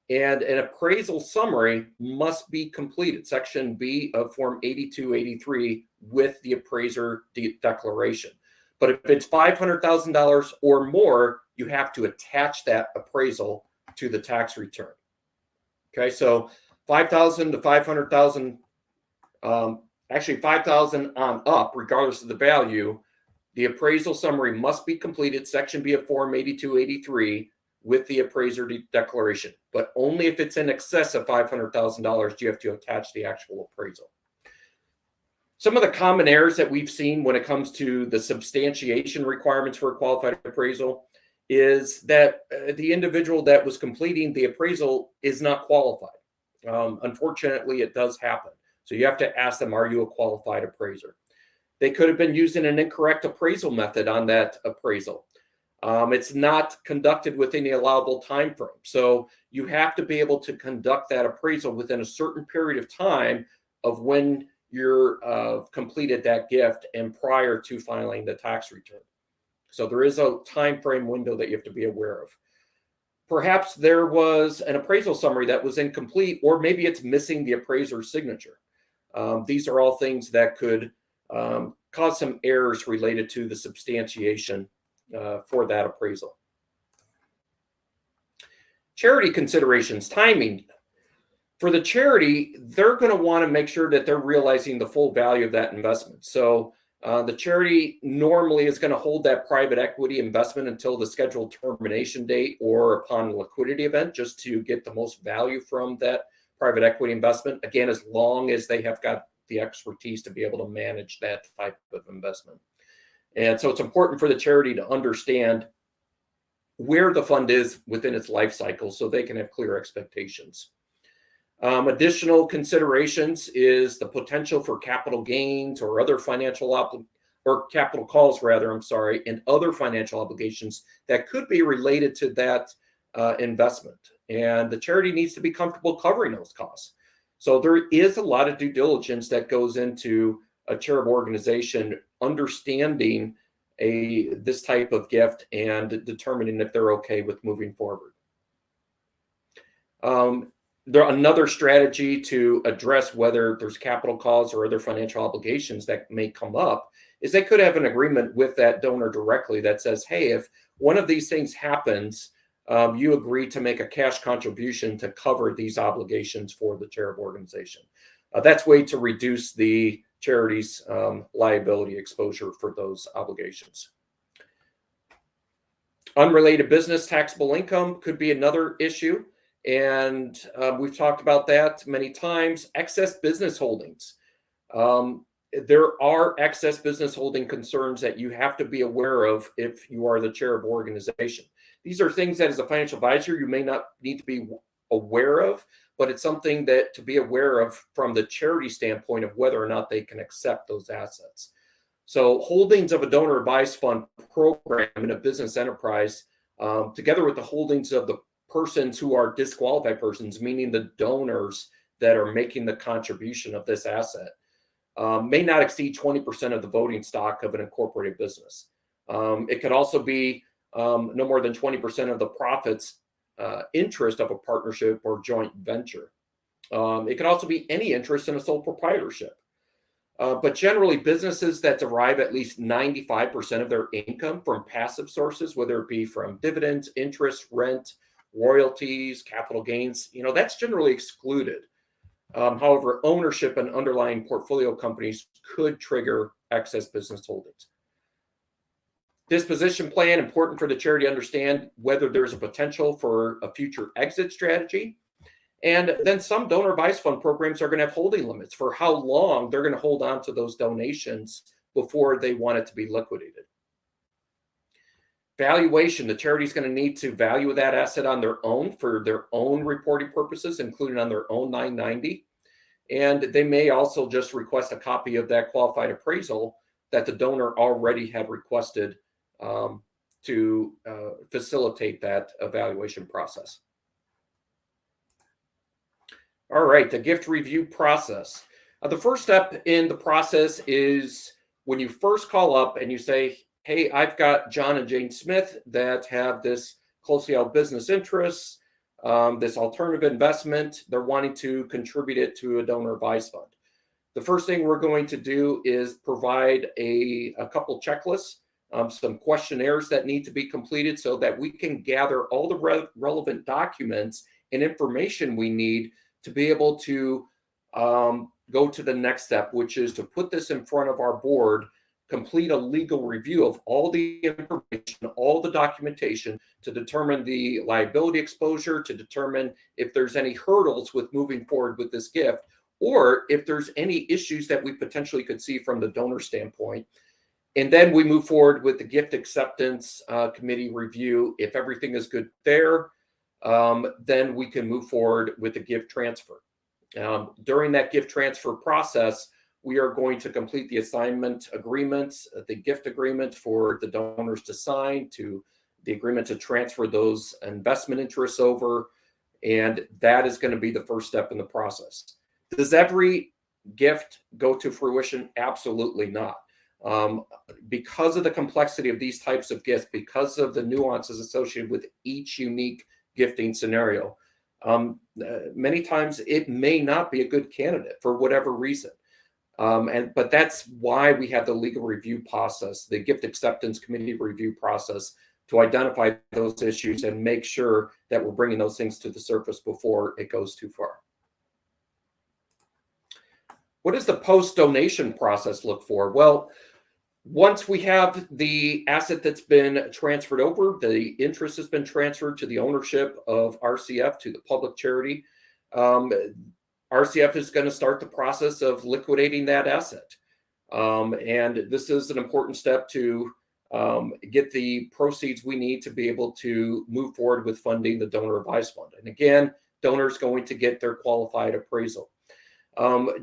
And an appraisal summary must be completed, Section B of Form 8283, with the appraiser declaration. But if it's $500,000 or more, you have to attach that appraisal to the tax return. Okay, so $5,000 to $500,000, actually $5,000 on up, regardless of the value, the appraisal summary must be completed, Section B of Form 8283, with the appraiser declaration. But only if it's in excess of $500,000 do you have to attach the actual appraisal. Some of the common errors that we've seen when it comes to the substantiation requirements for a qualified appraisal is that the individual that was completing the appraisal is not qualified. Unfortunately, it does happen. So you have to ask them, are you a qualified appraiser? They could have been using an incorrect appraisal method on that appraisal. It's not conducted within the allowable time frame. So you have to be able to conduct that appraisal within a certain period of time of when you're completed that gift and prior to filing the tax return. So there is a time frame window that you have to be aware of. Perhaps there was an appraisal summary that was incomplete, or maybe it's missing the appraiser's signature. These are all things that could cause some errors related to the substantiation for that appraisal. Charity considerations, timing. For the charity, they're going to want to make sure that they're realizing the full value of that investment. So the charity normally is going to hold that private equity investment until the scheduled termination date or upon a liquidity event, just to get the most value from that private equity investment. Again, as long as they have got the expertise to be able to manage that type of investment. And so it's important for the charity to understand where the fund is within its life cycle so they can have clear expectations. Additional considerations is the potential for capital gains or other financial capital calls, and other financial obligations that could be related to that investment. And the charity needs to be comfortable covering those costs. So there is a lot of due diligence that goes into a charitable organization understanding this type of gift and determining if they're okay with moving forward. Another strategy to address whether there's capital calls or other financial obligations that may come up is they could have an agreement with that donor directly that says, hey, if one of these things happens, you agree to make a cash contribution to cover these obligations for the charitable organization. That's a way to reduce the charity's liability exposure for those obligations. Unrelated business taxable income could be another issue. And we've talked about that many times. Excess business holdings. There are excess business holding concerns that you have to be aware of if you are the charitable organization. These are things that as a financial advisor, you may not need to be aware of, but it's something that to be aware of from the charity standpoint of whether or not they can accept those assets. So holdings of a donor advised fund program in a business enterprise, together with the holdings of the persons who are disqualified persons, meaning the donors that are making the contribution of this asset, may not exceed 20% of the voting stock of an incorporated business. It could also be no more than 20% of the profits interest of a partnership or joint venture. It could also be any interest in a sole proprietorship. But generally, businesses that derive at least 95% of their income from passive sources, whether it be from dividends, interest, rent, royalties, capital gains, that's generally excluded. However, ownership and underlying portfolio companies could trigger excess business holdings. Disposition plan, important for the charity to understand whether there's a potential for a future exit strategy. And then some donor advised fund programs are going to have holding limits for how long they're going to hold on to those donations before they want it to be liquidated. Valuation, the charity is going to need to value that asset on their own for their own reporting purposes, including on their own 990. And they may also just request a copy of that qualified appraisal that the donor already had requested to facilitate that evaluation process. All right, the gift review process. The first step in the process is when you first call up and you say, hey, I've got John and Jane Smith that have this closely held business interests, this alternative investment. They're wanting to contribute it to a donor advised fund. The first thing we're going to do is provide a couple checklists, some questionnaires that need to be completed so that we can gather all the relevant documents and information we need to be able to go to the next step, which is to put this in front of our board, complete a legal review of all the information, all the documentation to determine the liability exposure, to determine if there's any hurdles with moving forward with this gift, or if there's any issues that we potentially could see from the donor standpoint. And then we move forward with the gift acceptance committee review. If everything is good there, then we can move forward with the gift transfer. During that gift transfer process, we are going to complete the assignment agreements, the gift agreement for the donors to sign, to the agreement to transfer those investment interests over. And that is going to be the first step in the process. Does every gift go to fruition? Absolutely not. Because of the complexity of these types of gifts, because of the nuances associated with each unique gifting scenario, many times it may not be a good candidate for whatever reason. But that's why we have the legal review process, the gift acceptance committee review process, to identify those issues and make sure that we're bringing those things to the surface before it goes too far. What does the post-donation process look for? Well, once we have the asset that's been transferred over, the interest has been transferred to the ownership of RCF, to the public charity, RCF is going to start the process of liquidating that asset. And this is an important step to get the proceeds we need to be able to move forward with funding the donor advised fund. And again, donors going to get their qualified appraisal.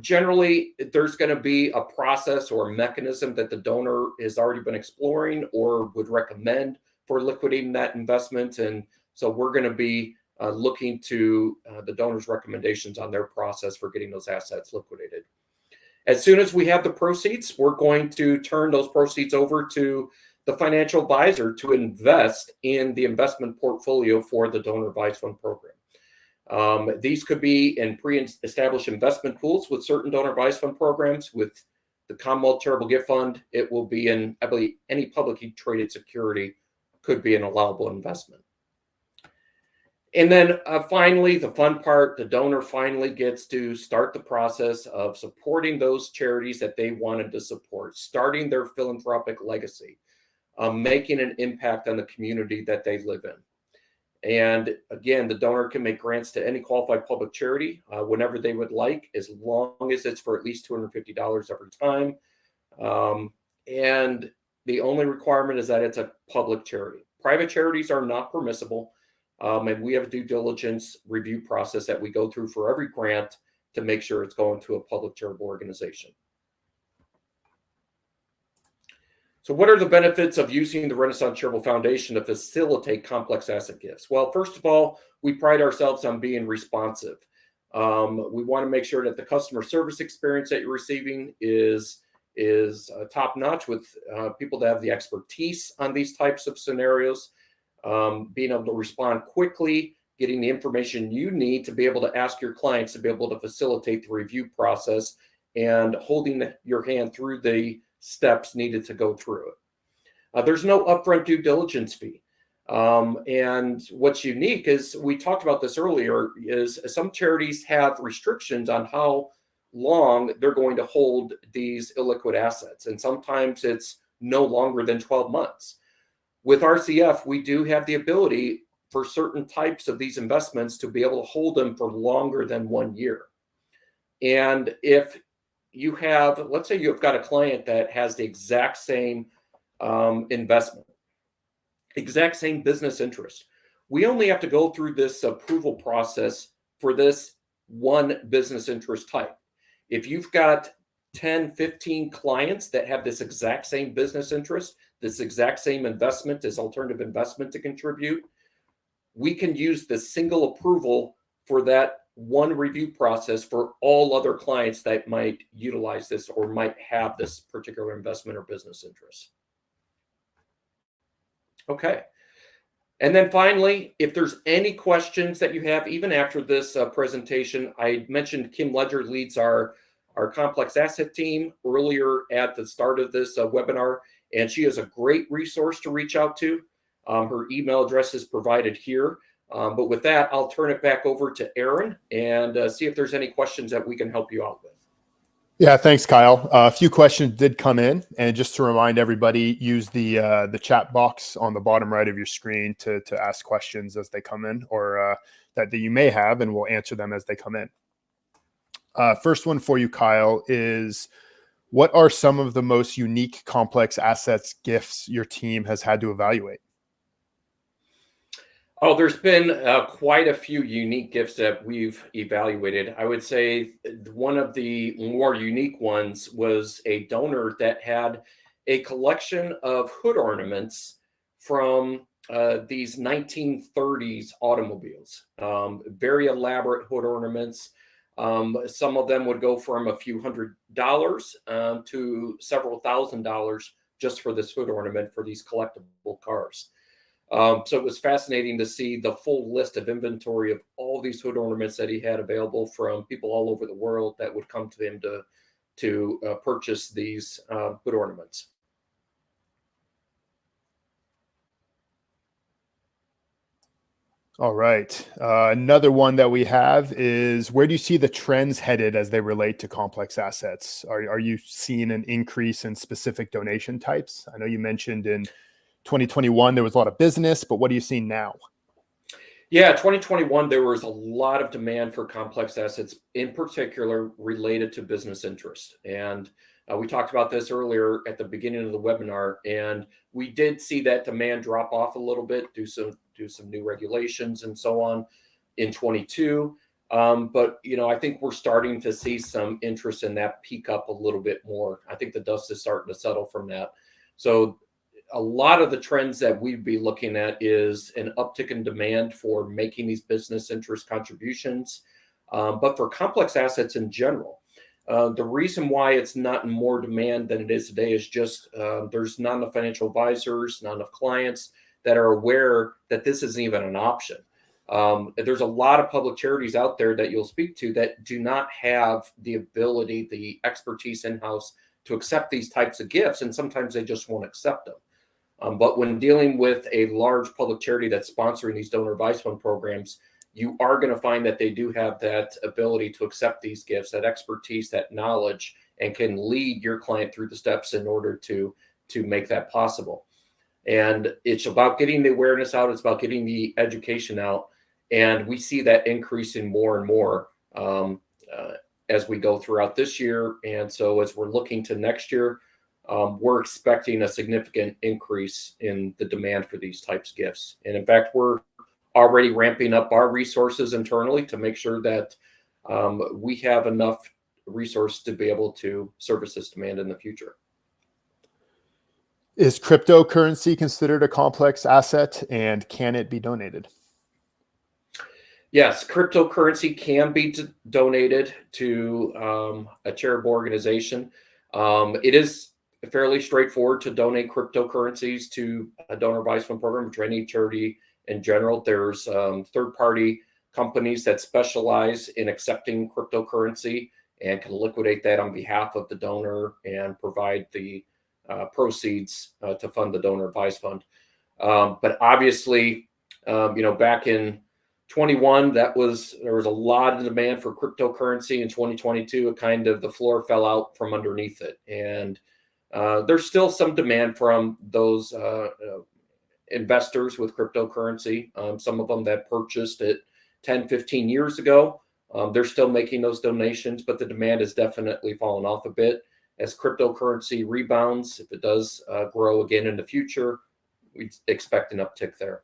Generally, there's going to be a process or a mechanism that the donor has already been exploring or would recommend for liquidating that investment. And so we're going to be looking to the donor's recommendations on their process for getting those assets liquidated. As soon as we have the proceeds, we're going to turn those proceeds over to the financial advisor to invest in the investment portfolio for the donor advised fund program. These could be in pre-established investment pools with certain donor advised fund programs. With the Commonwealth Charitable Gift Fund, it will be in, I believe, any publicly traded security could be an allowable investment. And then finally, the fun part, the donor finally gets to start the process of supporting those charities that they wanted to support, starting their philanthropic legacy, making an impact on the community that they live in. And again, the donor can make grants to any qualified public charity whenever they would like, as long as it's for at least $250 every time. And the only requirement is that it's a public charity. Private charities are not permissible. And we have a due diligence review process that we go through for every grant to make sure it's going to a public charitable organization. So what are the benefits of using the Renaissance Charitable Foundation to facilitate complex asset gifts? Well, first of all, we pride ourselves on being responsive. We want to make sure that the customer service experience that you're receiving is top-notch, with people that have the expertise on these types of scenarios, being able to respond quickly, getting the information you need to be able to ask your clients to be able to facilitate the review process, and holding your hand through the steps needed to go through it. There's no upfront due diligence fee. And what's unique is, we talked about this earlier, is some charities have restrictions on how long they're going to hold these illiquid assets. And sometimes it's no longer than 12 months. With RCF, we do have the ability for certain types of these investments to be able to hold them for longer than 1 year. And if you have, let's say you've got a client that has the exact same investment, exact same business interest, we only have to go through this approval process for this one business interest type. If you've got 10, 15 clients that have this exact same business interest, this exact same investment, this alternative investment to contribute, we can use the single approval for that one review process for all other clients that might utilize this or might have this particular investment or business interest. Okay. And then finally, if there's any questions that you have, even after this presentation, I mentioned Kim Ledger leads our complex asset team earlier at the start of this webinar, and she is a great resource to reach out to. Her email address is provided here. But with that, I'll turn it back over to Aaron and see if there's any questions that we can help you out with. Yeah, thanks, Kyle. A few questions did come in, and just to remind everybody, use the chat box on the bottom right of your screen to ask questions as they come in, or that you may have, and we'll answer them as they come in. First one for you, Kyle, is what are some of the most unique complex assets gifts your team has had to evaluate? Oh, there's been quite a few unique gifts that we've evaluated. I would say one of the more unique ones was a donor that had a collection of hood ornaments from these 1930s automobiles. Very elaborate hood ornaments. Some of them would go from a few $100s to several $1,000s just for this hood ornament for these collectible cars. So it was fascinating to see the full list of inventory of all these hood ornaments that he had available from people all over the world that would come to him to purchase these hood ornaments. All right. Another one that we have is, where do you see the trends headed as they relate to complex assets? Are you seeing an increase in specific donation types? I know you mentioned in 2021 there was a lot of business, but what are you seeing now? Yeah, 2021, there was a lot of demand for complex assets, in particular related to business interest. And we talked about this earlier at the beginning of the webinar, and we did see that demand drop off a little bit due to some new regulations and so on in 22. But, I think we're starting to see some interest in that peak up a little bit more. I think the dust is starting to settle from that. So a lot of the trends that we'd be looking at is an uptick in demand for making these business interest contributions, but for complex assets in general. The reason why it's not in more demand than it is today is just there's not enough financial advisors, not enough clients that are aware that this isn't even an option. There's a lot of public charities out there that you'll speak to that do not have the ability, the expertise in-house to accept these types of gifts, and sometimes they just won't accept them. But when dealing with a large public charity that's sponsoring these donor advice fund programs, you are going to find that they do have that ability to accept these gifts, that expertise, that knowledge, and can lead your client through the steps in order to make that possible. And it's about getting the awareness out. It's about getting the education out. And we see that increasing more and more as we go throughout this year. And so as we're looking to next year, we're expecting a significant increase in the demand for these types of gifts. And in fact, we're already ramping up our resources internally to make sure that we have enough resource to be able to service this demand in the future. Is cryptocurrency considered a complex asset, and can it be donated? Yes, cryptocurrency can be donated to a charitable organization. It is fairly straightforward to donate cryptocurrencies to a donor advice fund program, to any charity in general. There's third-party companies that specialize in accepting cryptocurrency and can liquidate that on behalf of the donor and provide the proceeds to fund the donor advice fund. But obviously, back in 21, there was a lot of demand for cryptocurrency. In 2022, the floor fell out from underneath it. And there's still some demand from those investors with cryptocurrency, some of them that purchased it 10, 15 years ago. They're still making those donations, but the demand has definitely fallen off a bit. As cryptocurrency rebounds, if it does grow again in the future, we expect an uptick there.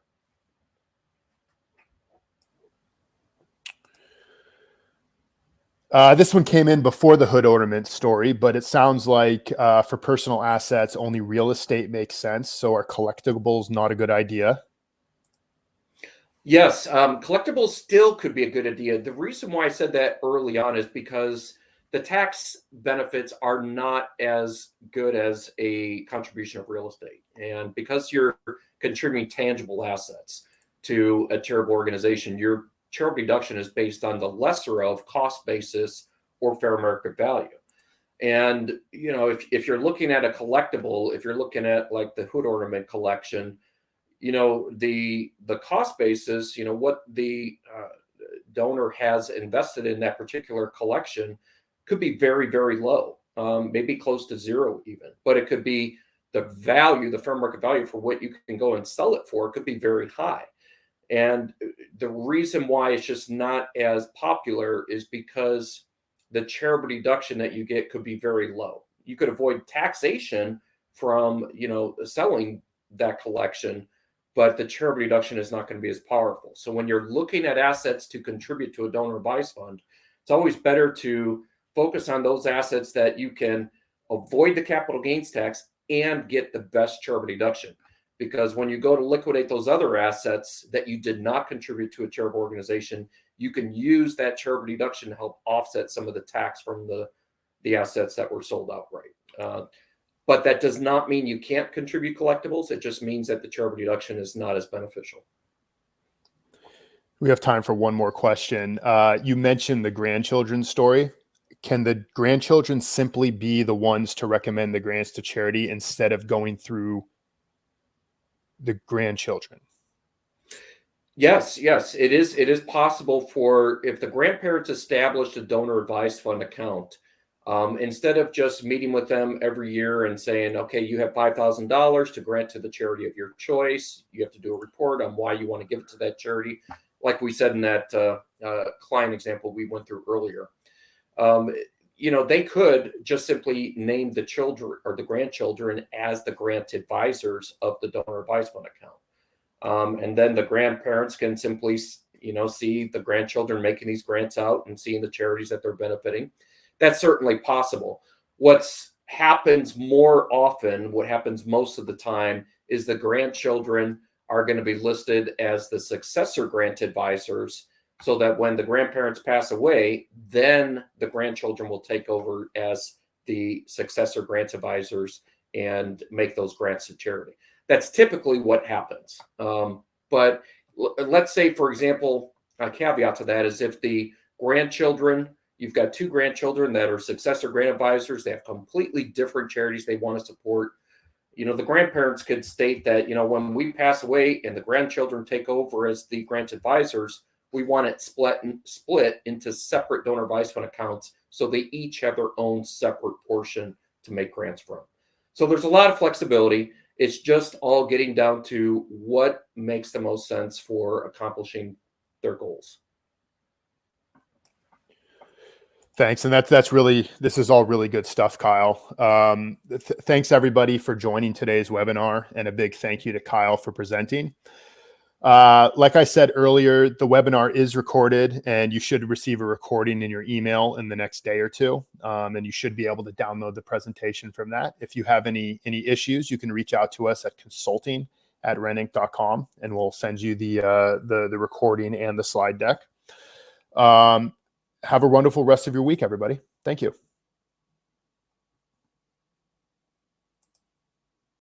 This one came in before the hood ornament story, but it sounds like for personal assets, only real estate makes sense. So are collectibles not a good idea? Yes, collectibles still could be a good idea. The reason why I said that early on is because the tax benefits are not as good as a contribution of real estate. And because you're contributing tangible assets to a charitable organization, your charitable deduction is based on the lesser of cost basis or fair market value. And, you know, if you're looking at a collectible, if you're looking at like the hood ornament collection, you know, the cost basis, you know, what the donor has invested in that particular collection could be very, very low, maybe close to zero even, but it could be the value, the fair market value for what you can go and sell it for could be very high. And the reason why it's just not as popular is because the charitable deduction that you get could be very low. You could avoid taxation from, you know, selling that collection, but the charitable deduction is not going to be as powerful. So when you're looking at assets to contribute to a donor advised fund, it's always better to focus on those assets that you can avoid the capital gains tax and get the best charitable deduction. Because when you go to liquidate those other assets that you did not contribute to a charitable organization, you can use that charitable deduction to help offset some of the tax from the assets that were sold outright. But that does not mean you can't contribute collectibles. It just means that the charitable deduction is not as beneficial. We have time for one more question. You mentioned the grandchildren story. Can the grandchildren simply be the ones to recommend the grants to charity instead of going through the grandchildren? Yes, it is. It is possible for if the grandparents established a donor advised fund account, instead of just meeting with them every year and saying, okay, you have $5,000 to grant to the charity of your choice. You have to do a report on why you want to give it to that charity. Like we said in that client example we went through earlier. You know, they could just simply name the children or the grandchildren as the grant advisors of the donor advised fund account. And then the grandparents can simply, you know, see the grandchildren making these grants out and seeing the charities that they're benefiting. That's certainly possible. What happens more often, what happens most of the time, is the grandchildren are going to be listed as the successor grant advisors, so that when the grandparents pass away, then the grandchildren will take over as the successor grant advisors and make those grants to charity. That's typically what happens. But let's say, for example, a caveat to that is if the grandchildren, you've got two grandchildren that are successor grant advisors, they have completely different charities they want to support. You know, the grandparents could state that, you know, when we pass away and the grandchildren take over as the grant advisors, we want it split into separate donor advised fund accounts so they each have their own separate portion to make grants from. So there's a lot of flexibility. It's just all getting down to what makes the most sense for accomplishing their goals. Thanks. And that's really, this is all really good stuff, Kyle. Thanks everybody for joining today's webinar, and a big thank you to Kyle for presenting. Like I said earlier, the webinar is recorded and you should receive a recording in your email in the next day or two. And you should be able to download the presentation from that. If you have any issues, you can reach out to us at consulting@reninc.com and we'll send you the recording and the slide deck. Have a wonderful rest of your week, everybody. Thank you.